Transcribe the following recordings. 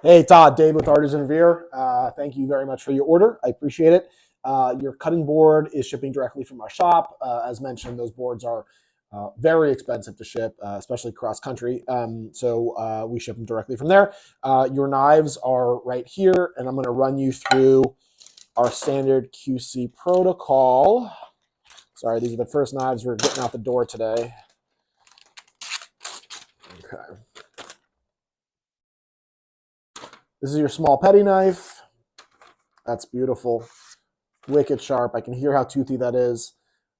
Hey, Todd, Dave with Artisan Veer. Thank you very much for your order. I appreciate it. Your cutting board is shipping directly from our shop. As mentioned, those boards are very expensive to ship, especially cross country. So we ship them directly from there. Your knives are right here, and I'm going to run you through our standard QC protocol. Sorry, these are the first knives we're getting out the door today. Okay. This is your small petty knife. That's beautiful. Wicked sharp. I can hear how toothy that is.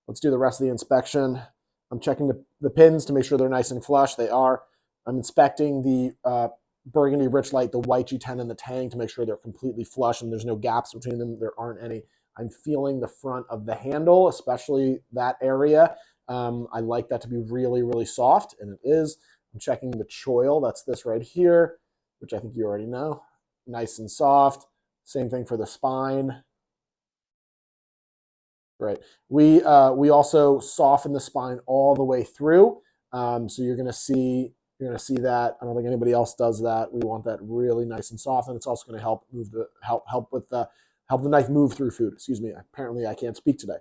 Let's do the rest of the inspection. I'm checking the pins to make sure they're nice and flush. They are. I'm inspecting the burgundy rich light, the white G10 and the tang to make sure they're completely flush and there's no gaps between them. There aren't any. I'm feeling the front of the handle, especially that area. I like that to be really, really soft, and it is. I'm checking the choil. That's this right here, which I think you already know. Nice and soft. Same thing for the spine. Right. We also soften the spine all the way through. So you're gonna see that. I don't think anybody else does that. We want that really nice and soft, and it's also going to help move the help the knife move through food. Excuse me. Apparently, I can't speak today.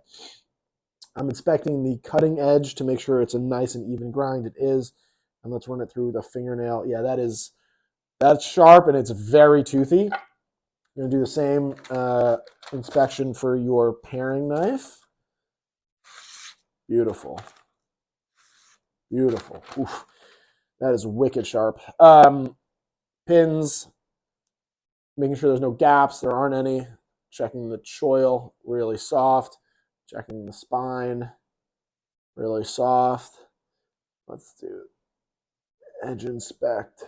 I'm inspecting the cutting edge to make sure it's a nice and even grind. It is, and let's run it through the fingernail. Yeah, that's sharp and it's very toothy. I'm going to do the same inspection for your paring knife. Beautiful. Beautiful. Oof. That is wicked sharp. Pins, making sure there's no gaps. There aren't any. Checking the choil, really soft. Checking the spine, really soft. Let's do edge inspect.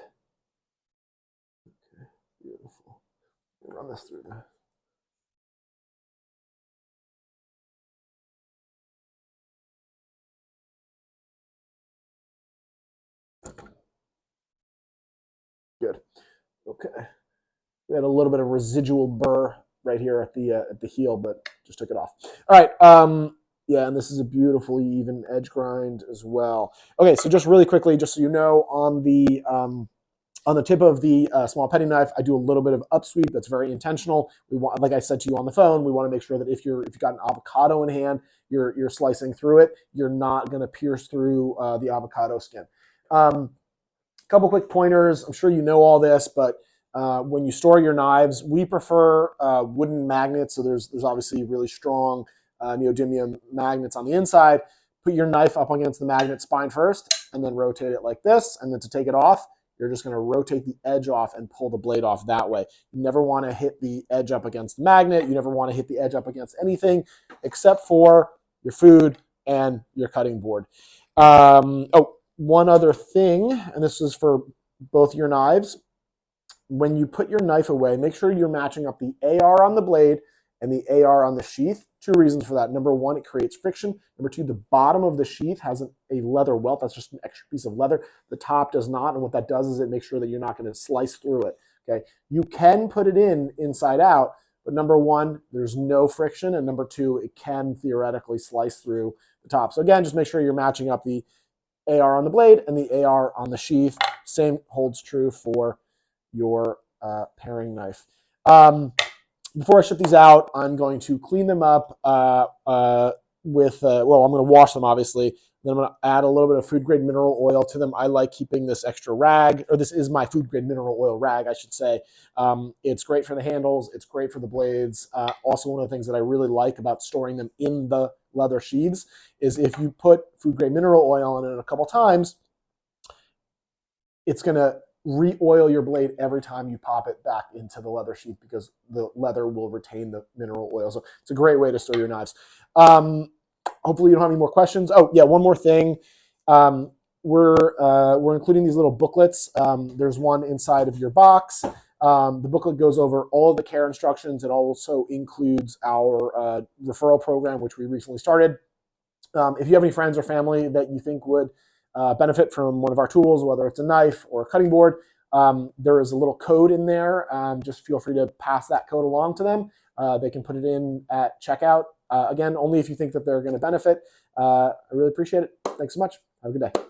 Okay, beautiful. Run this through there. Good. Okay. We had a little bit of residual burr right here at the heel, but just took it off. All right. Yeah, and this is a beautifully even edge grind as well. Okay, so just really quickly, just so you know, on the tip of the small petty knife, I do a little bit of upsweep. That's very intentional. We want, like I said to you on the phone, we want to make sure that if you've got an avocado in hand, you're slicing through it. You're not going to pierce through the avocado skin. Couple quick pointers. I'm sure you know all this, but when you store your knives, we prefer wooden magnets. So there's obviously really strong neodymium magnets on the inside. Put your knife up against the magnet spine first, and then rotate it like this. And then to take it off, you're just going to rotate the edge off and pull the blade off that way. You never want to hit the edge up against the magnet. You never want to hit the edge up against anything except for your food and your cutting board. One other thing, and this is for both your knives. When you put your knife away, make sure you're matching up the AR on the blade and the AR on the sheath. Two reasons for that. Number one, it creates friction. Number two, the bottom of the sheath has a leather welt. That's just an extra piece of leather. The top does not, and what that does is it makes sure that you're not going to slice through it. Okay, you can put it in inside out, but number one, there's no friction, and number two, it can theoretically slice through the top. So again, just make sure you're matching up the AR on the blade and the AR on the sheath. Same holds true for your paring knife. Before I ship these out, I'm going to clean them up with, I'm going to wash them, obviously. Then I'm going to add a little bit of food grade mineral oil to them. I like keeping this extra rag, or this is my food grade mineral oil rag, I should say. It's great for the handles. It's great for the blades. Also, one of the things that I really like about storing them in the leather sheaths is if you put food grade mineral oil in it a couple times, it's going to re-oil your blade every time you pop it back into the leather sheath because the leather will retain the mineral oil. So it's a great way to store your knives. Hopefully you don't have any more questions. Oh yeah, one more thing. We're including these little booklets. There's one inside of your box. The booklet goes over all of the care instructions. It also includes our referral program, which we recently started. If you have any friends or family that you think would benefit from one of our tools, whether it's a knife or a cutting board, there is a little code in there. Just feel free to pass that code along to them. They can put it in at checkout. Again, only if you think that they're going to benefit. I really appreciate it. Thanks so much. Have a good day.